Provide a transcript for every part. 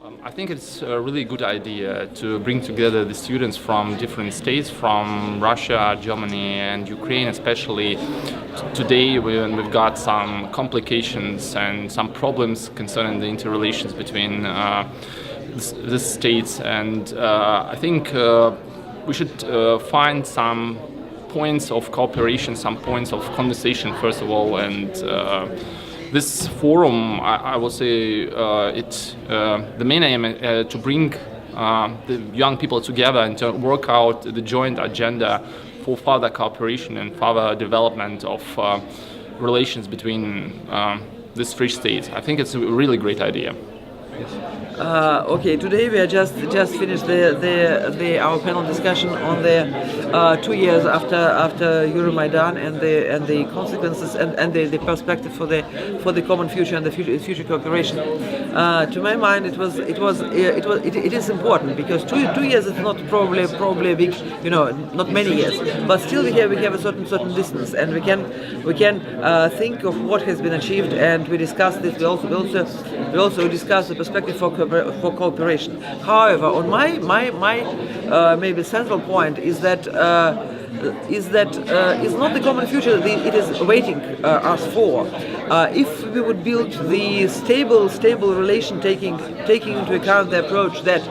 I think it's a really good idea to bring together the students from different states, from Russia, Germany and Ukraine especially. Today when we've got some complications and some problems concerning the interrelations between the states, and I think we should find some points of cooperation, some points of conversation first of all, and this forum, I will say, the main aim to bring the young people together and to work out the joint agenda for further cooperation and further development of relations between these three states. I think it's a really great idea. Okay, today we are just finished our panel discussion on the 2 years after Euromaidan and the consequences and the perspective for the common future and the future cooperation. To my mind, it is important because 2 years is not probably a big, not many years, but still we have a certain distance, and we can think of what has been achieved, and we discuss this. We also discuss the perspective for cooperation. However, on my maybe central point is that it's not the common future it is awaiting us for. If we would build the stable relation, taking into account the approach that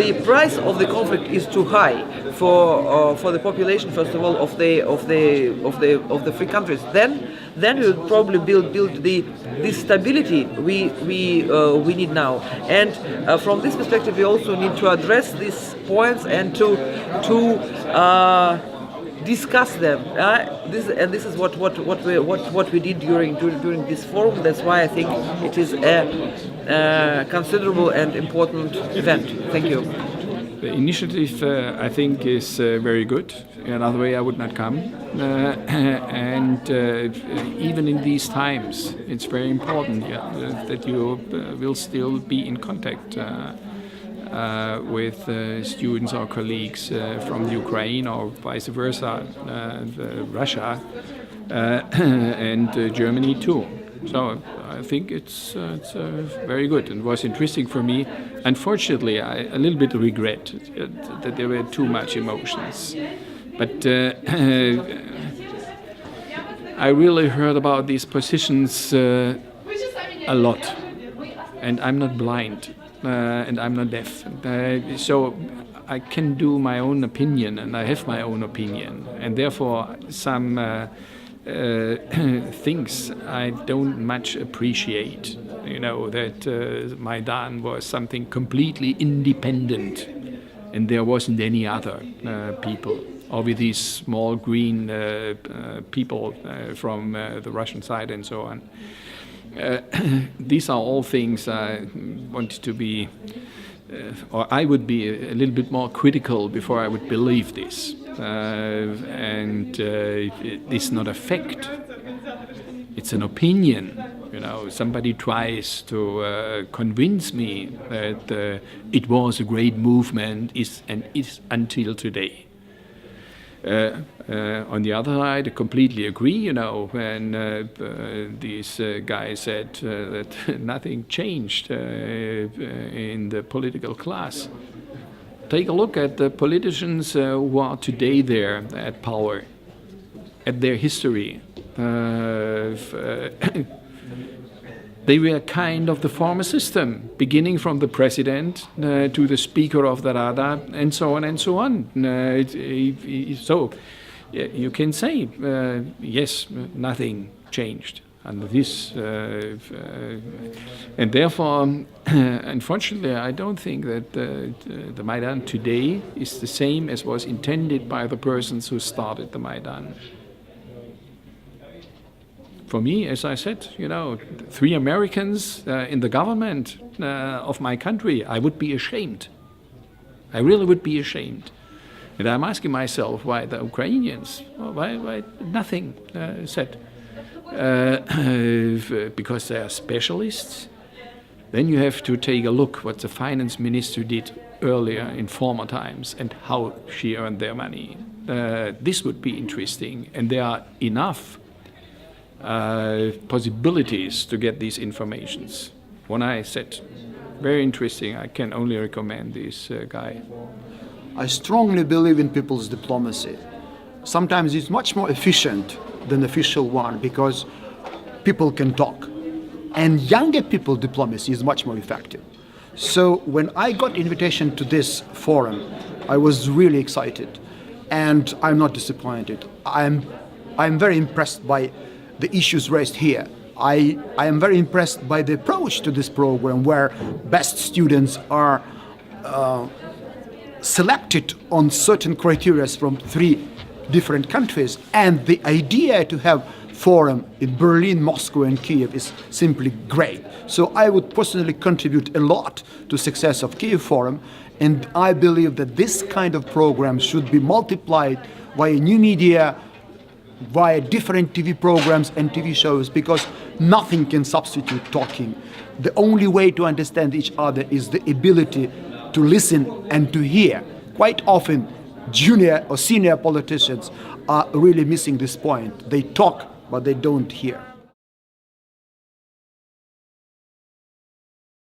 the price of the conflict is too high for the population, first of all, of the free countries, then we would probably build the stability we need now. And from this perspective, we also need to address these points and to discuss them. This is what we did during this forum. That's why I think it is a considerable and important event. Thank you. The initiative, I think, is very good. Another way I would not come. And even in these times, it's very important that you will still be in contact with students or colleagues from Ukraine or vice versa, Russia and Germany too. So I think it's very good and was interesting for me. Unfortunately, I a little bit regret that there were too much emotions. But I really heard about these positions a lot, and I'm not blind and I'm not deaf. So I can do my own opinion, and I have my own opinion, and therefore some things I don't much appreciate. That Maidan was something completely independent and there wasn't any other people, or with these small green people from the Russian side and so on. These are all things I want to be, or I would be a little bit more critical before I would believe this. And it's not a fact. It's an opinion. Somebody tries to convince me that it was a great movement, and is until today. On the other side, I completely agree, when this guy said that nothing changed in the political class. Take a look at the politicians who are today there at power, at their history. They were kind of the former system, beginning from the president to the speaker of the Rada, and so on and so on. So you can say, yes, nothing changed under this. And therefore, unfortunately, I don't think that the Maidan today is the same as was intended by the persons who started the Maidan. For me, as I said, 3 Americans in the government of my country, I would be ashamed. I really would be ashamed. And I'm asking myself why the Ukrainians, why nothing said. Because they are specialists. Then you have to take a look what the finance minister did earlier in former times and how she earned their money. This would be interesting, and there are enough possibilities to get these informations. one eye set. Very interesting. I can only recommend this guy. I strongly believe in people's diplomacy. Sometimes it's much more efficient than official one because people can talk. And younger people diplomacy is much more effective. So when I got invitation to this forum, I was really excited. And I'm not disappointed. I'm very impressed by the issues raised here. I am very impressed by the approach to this program where best students are selected on certain criteria from 3 different countries, and the idea to have forum in Berlin, Moscow and Kiev is simply great. So I would personally contribute a lot to success of Kiev Forum, and I believe that this kind of program should be multiplied via new media, via different TV programs and TV shows, because nothing can substitute talking. The only way to understand each other is the ability to listen and to hear. Quite often, junior or senior politicians are really missing this point. They talk, but they don't hear.